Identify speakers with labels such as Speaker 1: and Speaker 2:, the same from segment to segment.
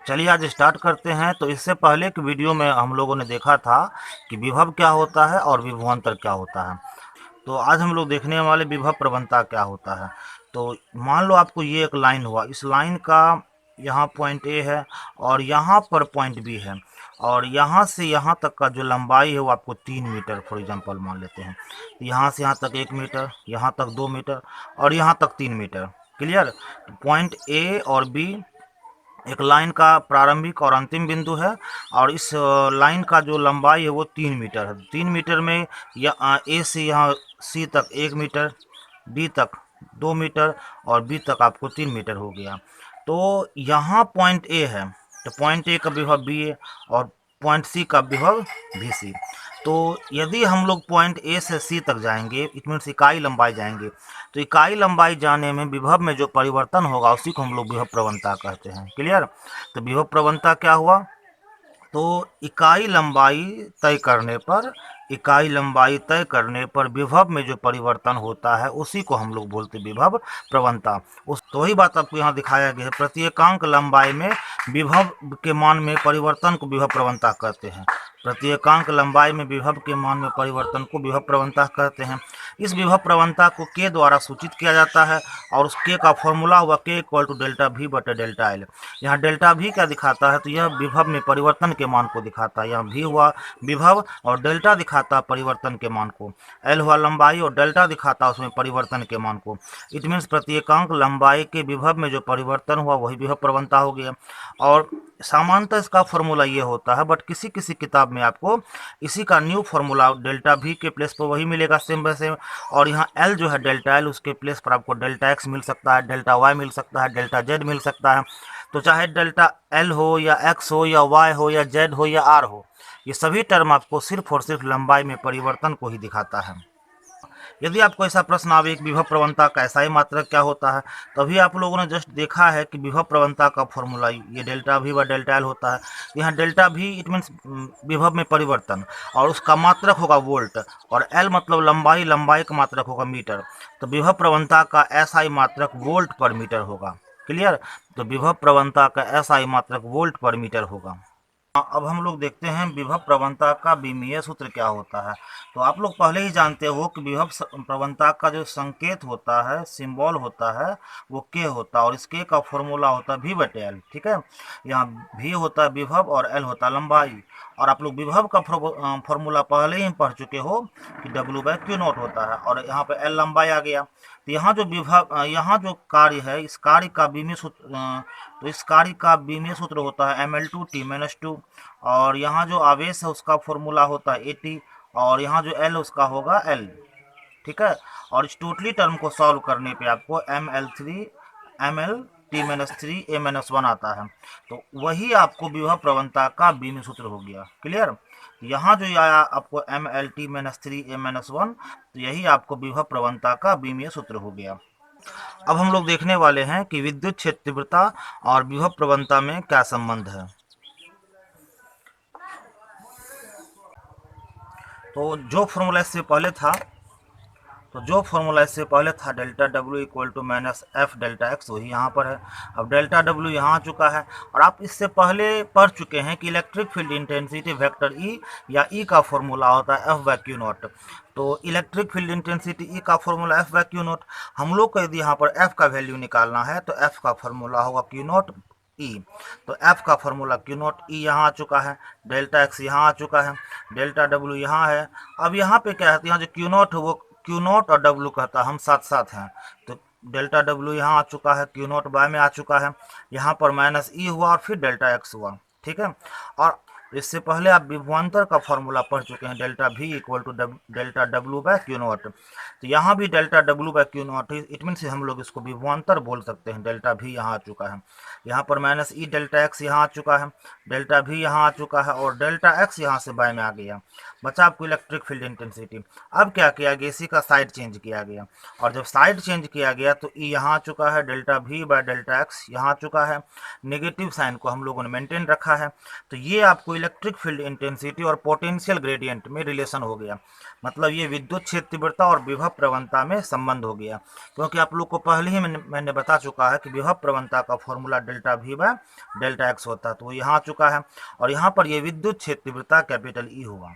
Speaker 1: चलिए आज स्टार्ट करते हैं। तो इससे पहले की वीडियो में हम लोगों ने देखा था कि विभव क्या होता है और विभवांतर क्या होता है। तो आज हम लोग देखने वाले विभव प्रवणता क्या होता है। तो मान लो आपको ये एक लाइन हुआ, इस लाइन का यहाँ पॉइंट ए है और यहाँ पर पॉइंट बी है, और यहाँ से यहाँ तक का जो लंबाई है वो आपको 3 मीटर फॉर एग्जांपल मान लेते हैं। यहाँ से यहाँ तक 1 मीटर, यहाँ तक 2 मीटर और यहाँ तक 3 मीटर। क्लियर। पॉइंट ए और बी एक लाइन का प्रारंभिक और अंतिम बिंदु है, और इस लाइन का जो लंबाई है वो 3 मीटर है। 3 मीटर में या ए से यहाँ सी तक 1 मीटर, डी तक 2 मीटर और बी तक आपको 3 मीटर हो गया। तो यहाँ पॉइंट ए है, तो पॉइंट ए का विभव बी ए और पॉइंट सी का विभव भी सी। तो यदि हम लोग पॉइंट ए से सी तक जाएंगे, इट मीन्स इकाई लंबाई जाएंगे, तो इकाई लंबाई जाने में विभव में जो परिवर्तन होगा उसी को हम लोग विभव प्रवणता कहते हैं। क्लियर। तो विभव प्रवणता क्या हुआ, तो इकाई लंबाई तय करने पर, इकाई लंबाई तय करने पर विभव में जो परिवर्तन होता है उसी को हम लोग बोलते विभव प्रवणता। उस तो वही बात आपको यहाँ दिखाया गया है, प्रत्येकांक लंबाई में विभव के मान में परिवर्तन को विभव प्रवणता कहते हैं। प्रत्येकांक लंबाई में विभव के मान में परिवर्तन को विभव प्रवणता कहते हैं। इस विभव प्रवणता को के द्वारा सूचित किया जाता है, और उस के का फॉर्मूला हुआ के इक्वल टू डेल्टा वी बटे डेल्टा एल। यहाँ डेल्टा वी क्या दिखाता है, तो यह विभव में परिवर्तन के मान को दिखाता है। यहाँ वी हुआ विभव और डेल्टा दिखाता है परिवर्तन के मान को, एल हुआ लंबाई और डेल्टा दिखाता है उसमें परिवर्तन के मान को। इट मीन्स प्रत्येकांक लंबाई के विभव में जो परिवर्तन हुआ वही विभव प्रवणता हो गया। और सामान्यतः इसका फॉर्मूला ये होता है, बट किसी किसी किताब में आपको इसी का न्यू फॉर्मूला डेल्टा वी के प्लेस पर वही मिलेगा सेम वैसे। और यहाँ एल जो है डेल्टा एल, उसके प्लेस पर आपको डेल्टा एक्स मिल सकता है, डेल्टा वाई मिल सकता है, डेल्टा जेड मिल सकता है। तो चाहे डेल्टा एल हो या एक्स हो या वाई हो या जेड हो या आर हो, ये सभी टर्म आपको सिर्फ और सिर्फ लंबाई में परिवर्तन को ही दिखाता है। यदि आपको ऐसा प्रश्न आवे कि विभव प्रवणता का एसआई मात्रक क्या होता है, तो अभी आप लोगों ने जस्ट देखा है कि विभव प्रवणता का फॉर्मूला ये डेल्टा वी व डेल्टा एल होता है। यहाँ डेल्टा वी इट मीन्स विभव में परिवर्तन, और उसका मात्रक होगा वोल्ट, और एल मतलब लंबाई, लंबाई का मात्रक होगा मीटर। तो विभव प्रवणता का एसआई मात्रक वोल्ट पर मीटर होगा। क्लियर। तो विभव प्रवणता का एसआई मात्रक वोल्ट पर मीटर होगा। अब हम लोग देखते हैं विभव प्रवणता का विमीय सूत्र क्या होता है। तो आप लोग पहले ही जानते हो कि विभव प्रवणता का जो संकेत होता है, सिंबल होता है, वो के होता है, और इस के का फॉर्मूला होता है वी बटे एल। ठीक है। यहाँ वी होता है विभव और एल होता है लंबाई। और आप लोग विभव का फॉर्मूला पहले ही पढ़ चुके हो कि डब्ल्यू बाई क्यू नॉट होता है, और यहाँ पे एल लंबाई आ गया। तो यहाँ जो विभव, यहाँ जो कार्य है, इस कार्य का विमीय सूत्र, तो इस कार्य का विमीय सूत्र होता है ml2t-2। और यहाँ जो आवेश है उसका फॉर्मूला होता है at, और यहाँ जो l उसका होगा l। ठीक है। और इस टोटली टर्म को सॉल्व करने पे आपको ml3 आता है। तो वही आपको विभव प्रवणता का विमीय सूत्र हो गया। क्लियर। यहाँ जो आया आपको ml-3 तो यही आपको विभव प्रवणता का विमीय सूत्र हो गया। अब हम लोग देखने वाले हैं कि विद्युत क्षेत्र तीव्रता और विभव प्रवणता में क्या संबंध है। तो जो फॉर्मूला इससे पहले था delta W equal to minus F delta X, वही यहाँ पर है। अब डेल्टा डब्ल्यू यहाँ आ चुका है, और आप इससे पहले पढ़ चुके हैं कि electric field intensity vector E, या ई का फॉर्मूला होता है एफ बाई क्यू नॉट। तो इलेक्ट्रिक फील्ड इंटेंसिटी ई का formula F by Q not. हम लोग को यदि यहाँ पर एफ का वैल्यू निकालना है तो एफ का फॉर्मूला होगा क्यू नॉट ई। तो एफ का फॉर्मूला क्यू नॉट ई यहाँ आ चुका है, डेल्टा एक्स यहाँ आ चुका है, डेल्टा डब्ल्यू यहाँ है। अब यहाँ पे क्या है, यहाँ जो क्यू नॉट है वो क्यू नॉट और डब्ल्यू कहता है, हम साथ साथ हैं। तो डेल्टा डब्ल्यू यहाँ आ चुका है, क्यू नॉट बाय में आ चुका है, यहाँ पर माइनस ई हुआ और फिर डेल्टा एक्स हुआ। ठीक है। और इससे पहले आप विभवांतर का फॉर्मूला पढ़ चुके हैं, delta V equal to delta W by Q naught. तो यहाँ भी delta W by Q naught, it means हम लोग इसको विभवांतर बोल सकते हैं। डेल्टा वी यहाँ आ चुका है, यहाँ पर माइनस ई डेल्टा एक्स यहाँ आ चुका है, डेल्टा वी यहाँ आ चुका है, और डेल्टा एक्स यहाँ से बाय में आ गया। बचा आपको इलेक्ट्रिक फील्ड इंटेंसिटी। अब क्या किया गया, इसी का साइड चेंज किया गया, और जब साइड चेंज किया गया तो ई यहाँ आ चुका है, delta we by delta x यहाँ आ चुका है। नेगेटिव साइन को हम लोगों ने मेंटेन रखा है। तो ये आपको इलेक्ट्रिक फील्ड इंटेंसिटी और पोटेंशियल ग्रेडियंट में रिलेशन हो गया। मतलब ये विद्युत क्षेत्र तीव्रता और विभव प्रवणता में संबंध हो गया, क्योंकि आप लोग को पहले ही मैंने बता चुका है कि विभव प्रवणता का formula delta we by delta x होता है, तो वो यहाँ आ चुका है। और यहाँ पर ये विद्युत क्षेत्र तीव्रता कैपिटल ई होगा।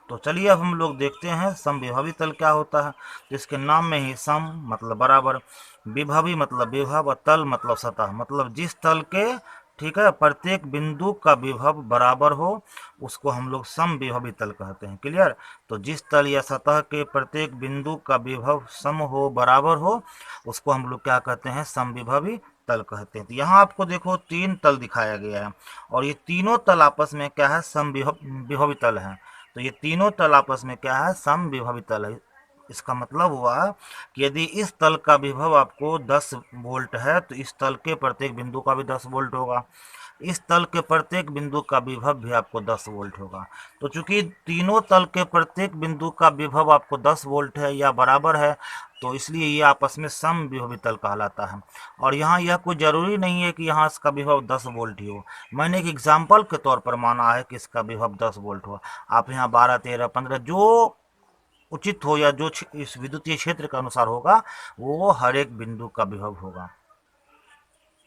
Speaker 1: तो चलिए अब हम लोग देखते हैं समविभवी तल क्या होता है। तो इसके नाम में ही सम मतलब बराबर, विभवी मतलब विभव, और तल मतलब सतह, मतलब जिस तल के, ठीक है, प्रत्येक बिंदु का विभव बराबर हो उसको हम लोग समविभवी तल कहते हैं। क्लियर। तो जिस तल या सतह के प्रत्येक बिंदु का विभव सम हो, बराबर हो, उसको हम लोग क्या कहते हैं, समविभवी तल कहते हैं। तो यहाँ आपको देखो 3 तल दिखाया गया है, और ये तीनों तल आपस में क्या है, समविभवी तल है। तो ये तीनों तल आपस में क्या है, समविभवी तल है। इसका मतलब हुआ कि यदि इस तल का विभव आपको 10 वोल्ट है तो इस तल के प्रत्येक बिंदु का भी 10 वोल्ट होगा, इस तल के प्रत्येक बिंदु का विभव भी आपको 10 वोल्ट होगा। तो चूंकि तीनों तल के प्रत्येक बिंदु का विभव आपको 10 वोल्ट है या बराबर है, तो इसलिए ये आपस में समविभवी तल कहलाता है। और यहाँ यह कोई ज़रूरी नहीं है कि यहाँ इसका विभव 10 वोल्ट ही हो। मैंने एक एग्जाम्पल के तौर पर माना है कि इसका विभव 10 वोल्ट हो। आप यहाँ 12, 13, 15 जो उचित हो या जो इस विद्युतीय क्षेत्र के अनुसार होगा वो हर एक बिंदु का विभव होगा।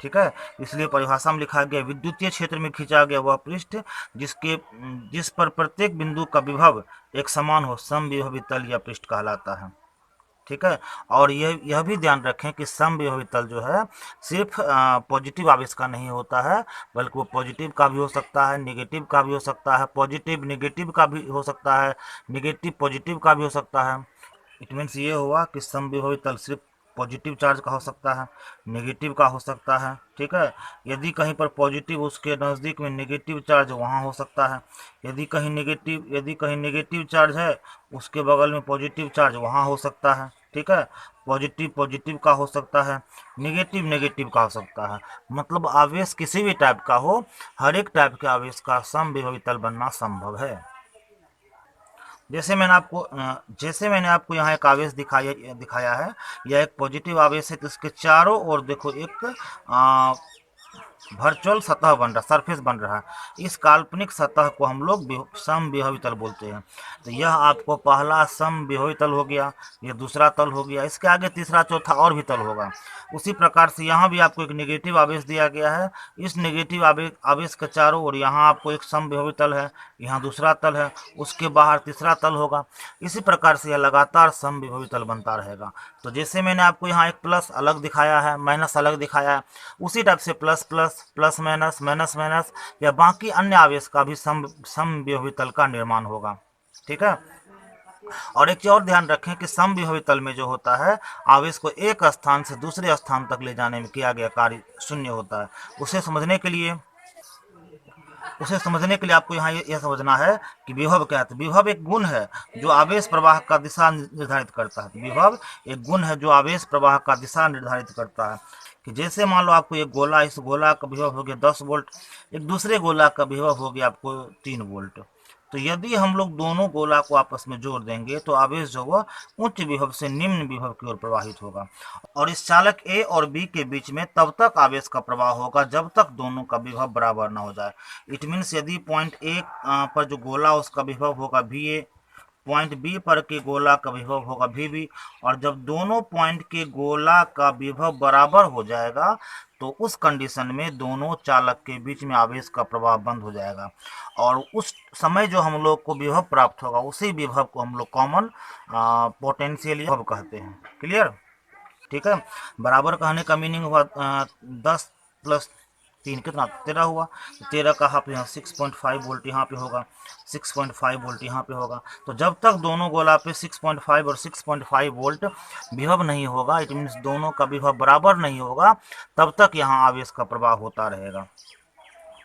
Speaker 1: ठीक है। इसलिए परिभाषा में लिखा गया, विद्युतीय क्षेत्र में खींचा गया वह पृष्ठ जिस पर प्रत्येक बिंदु का विभव एक समान हो, समविभवी तल या पृष्ठ कहलाता है। ठीक है। और यह भी ध्यान रखें कि समविभवी तल जो है सिर्फ पॉजिटिव आवेश का नहीं होता है, बल्कि वो पॉजिटिव का भी हो सकता है, नेगेटिव का भी हो सकता है, पॉजिटिव नेगेटिव का भी हो सकता है, नेगेटिव पॉजिटिव का भी हो सकता है। इट मीन्स ये हुआ कि समविभवी तल सिर्फ पॉजिटिव चार्ज का हो सकता है, नेगेटिव का हो सकता है। ठीक है। यदि कहीं पर पॉजिटिव, उसके नज़दीक में नेगेटिव चार्ज वहाँ हो सकता है। यदि कहीं नेगेटिव चार्ज है, उसके बगल में पॉजिटिव चार्ज वहाँ हो सकता है। ठीक है। पॉजिटिव पॉजिटिव का हो सकता है, नेगेटिव नेगेटिव का हो सकता है। मतलब आवेश किसी भी टाइप का हो, हर एक टाइप के आवेश का समविभवी तल बनना संभव है। जैसे मैंने आपको यहाँ एक आवेश दिखाया है, यह एक पॉजिटिव आवेश है। तो इसके चारों ओर देखो एक वर्चुअल सतह बन रहा, सरफेस बन रहा है। इस काल्पनिक सतह को हम लोग समविभवी तल बोलते हैं। तो यह आपको पहला समविभवी तल हो गया, ये दूसरा तल हो गया, इसके आगे तीसरा चौथा और भी तल होगा। उसी प्रकार से यहाँ भी आपको एक नेगेटिव आवेश दिया गया है, इस नेगेटिव आवेश के चारों ओर यहाँ आपको एक समविभवी तल है, यहाँ दूसरा तल है, उसके बाहर तीसरा तल होगा। इसी प्रकार से यह लगातार समविभवी तल बनता रहेगा। तो जैसे मैंने आपको यहाँ एक प्लस अलग दिखाया है, माइनस अलग दिखाया है, उसी टाइप से plus plus, plus minus, minus minus या बाकी अन्य आवेश का भी समविभवी तल का निर्माण होगा। ठीक है। और एक चीज और ध्यान रखें कि समविभवी तल में जो होता है, आवेश को एक स्थान से दूसरे स्थान तक ले जाने में किया गया कार्य शून्य होता है। उसे समझने के लिए आपको यहाँ यह समझना है कि विभव क्या है। तो विभव एक गुण है जो आवेश प्रवाह का दिशा निर्धारित करता है। विभव एक गुण है जो आवेश प्रवाह का दिशा निर्धारित करता है। कि जैसे मान लो आपको एक गोला, इस गोला का विभव हो गया 10 वोल्ट, एक दूसरे गोला का विभव हो गया आपको 3 वोल्ट। तो यदि हम लोग दोनों गोला को आपस में जोड़ देंगे तो आवेश जो वह उच्च विभव से निम्न विभव की ओर प्रवाहित होगा। और इस चालक ए और बी के बीच में तब तक आवेश का प्रवाह होगा जब तक दोनों का विभव बराबर ना हो जाए। इट मीन्स यदि पॉइंट ए पर जो गोला उसका विभव होगा वी ए, पॉइंट बी पर के गोला का विभव होगा वी बी, और जब दोनों पॉइंट के गोला का विभव बराबर हो जाएगा तो उस कंडीशन में दोनों चालक के बीच में आवेश का प्रवाह बंद हो जाएगा, और उस समय जो हम लोग को विभव प्राप्त होगा उसी विभव को हम लोग कॉमन पोटेंशियल विभव कहते हैं। क्लियर। ठीक है। बराबर कहने का मीनिंग हुआ 10 प्लस 3 कितना 13 हुआ। तो 13 का हाफ यहाँ 6.5 वोल्ट यहाँ पे होगा, 6.5 वोल्ट यहाँ पे होगा। तो जब तक दोनों गोला पे 6.5 और 6.5 वोल्ट विभव नहीं होगा, इट मीन्स दोनों का विभव बराबर नहीं होगा, तब तक यहाँ आवेश का प्रवाह होता रहेगा।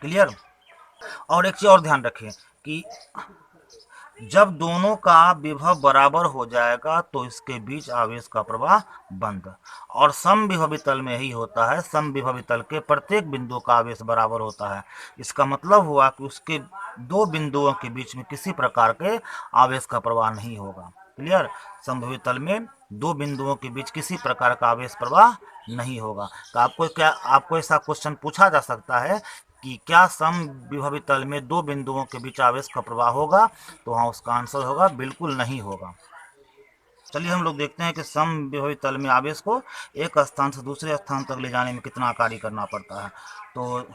Speaker 1: क्लियर। और एक चीज और ध्यान रखें कि जब दोनों का विभव बराबर हो जाएगा तो इसके बीच आवेश का प्रवाह बंद। और समविभवी तल में ही होता है, समविभवी तल के प्रत्येक बिंदु का आवेश बराबर होता है। इसका मतलब हुआ कि उसके दो बिंदुओं के बीच में किसी प्रकार के आवेश का प्रवाह नहीं होगा। क्लियर। समविभवी तल में दो बिंदुओं के बीच किसी प्रकार का आवेश प्रवाह नहीं होगा। तो आपको ऐसा क्वेश्चन पूछा जा सकता है कि क्या समविभवी तल में दो बिंदुओं के बीच आवेश का प्रवाह होगा, तो हाँ उसका आंसर होगा बिल्कुल नहीं होगा। चलिए हम लोग देखते हैं कि समविभवी तल में आवेश को एक स्थान से दूसरे स्थान तक ले जाने में कितना कार्य करना पड़ता है। तो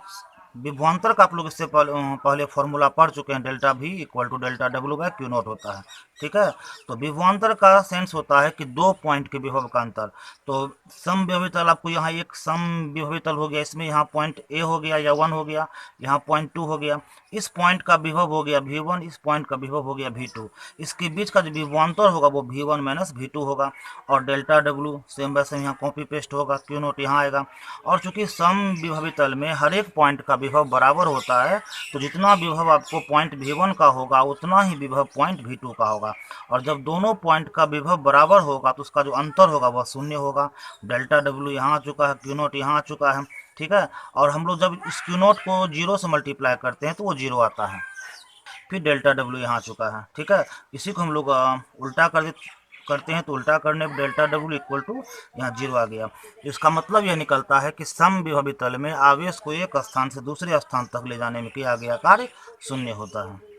Speaker 1: विभवांतर का आप लोग इससे पहले फॉर्मूला पढ़ चुके हैं, delta V equal to delta W by Q naught होता है। ठीक है, तो विभवांतर का सेंस होता है कि दो पॉइंट के विभव का अंतर। तो समविभवी तल आपको यहाँ एक समविभवी तल हो गया, इसमें यहाँ पॉइंट A हो गया या 1 हो गया, यहाँ पॉइंट 2 हो गया, इस पॉइंट का विभव हो गया V1, इस पॉइंट का विभव हो गया V2, इसके बीच का जो विभवांतर होगा वो V1 माइनस V2 होगा। और delta W same by same यहाँ कॉपी पेस्ट होगा, क्यू नोट यहाँ आएगा। और चूंकि समविभवी तल में हर एक पॉइंट का विभव बराबर होता है, तो जितना विभव आपको पॉइंट V1 का होगा उतना ही विभव पॉइंट V2 का होगा। और जब दोनों पॉइंट का विभव बराबर होगा तो उसका जो अंतर होगा वह शून्य होगा। डेल्टा W यहाँ आ चुका है, क्यू नोट यहाँ आ चुका है। ठीक है, और हम लोग जब इस क्यू नोट को 0 से मल्टीप्लाई करते हैं तो वो 0 आता है। फिर डेल्टा W यहाँ आ चुका है। ठीक है, इसी को हम लोग उल्टा करते हैं, तो उल्टा करने पर डेल्टा W इक्वल टू यहाँ 0 आ गया। इसका मतलब यह निकलता है कि समविभवी तल में आवेश को एक स्थान से दूसरे स्थान तक ले जाने में किया गया कार्य शून्य होता है।